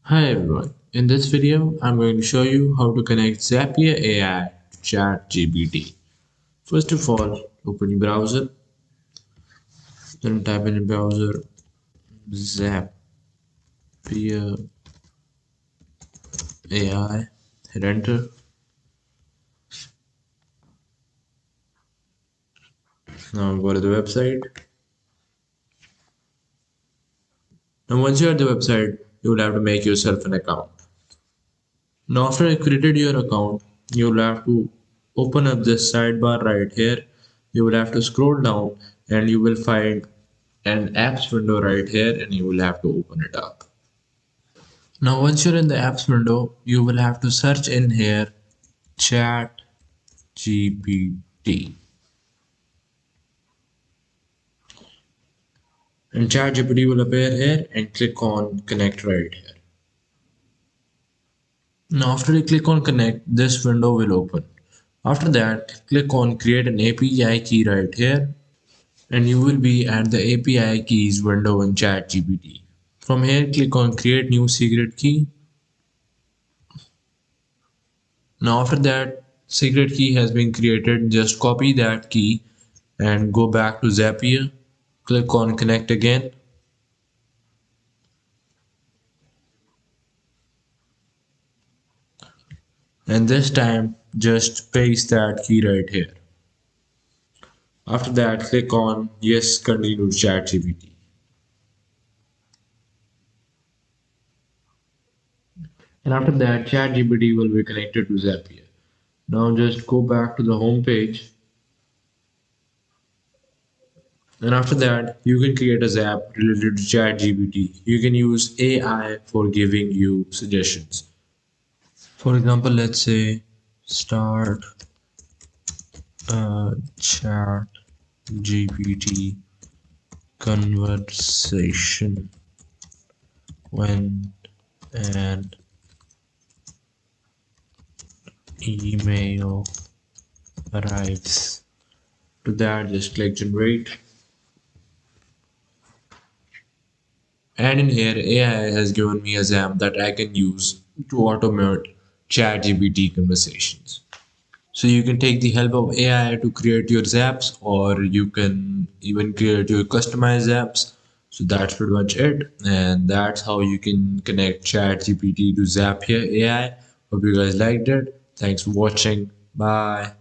Hi everyone. In this video, I'm going to show you how to connect Zapier AI to ChatGPT. First of all, open your browser, then type in your browser Zapier AI, hit enter. Now go to the website. Now once you're at the website, you will have to make yourself an account. Now after you created your account, you will have to open up this sidebar right here. You will have to scroll down and you will find an apps window right here and you will have to open it up. Now once you're in the apps window, you will have to search in here chat GPT and chat GPT will appear here and click on connect right here. Now after you click on connect, this window will open. After that, click on create an API key right here and you will be at the API keys window in chat GPT. From here, click on create new secret key. Now after that secret key has been created, just copy that key and go back to Zapier. Click on connect again. And this time just paste that key right here. After that click on yes continue to ChatGPT. And after that ChatGPT will be connected to Zapier. Now just go back to the home page. And after that, you can create a Zap related to ChatGPT. You can use AI for giving you suggestions. For example, let's say start a chat GPT conversation when an email arrives. To that, just click generate. And in here, AI has given me a XAMPP that I can use to automate ChatGPT conversations. So you can take the help of AI to create your apps, or you can even create your customized apps. So that's pretty much it. And that's how you can connect ChatGPT to Zapier AI. Hope you guys liked it. Thanks for watching. Bye.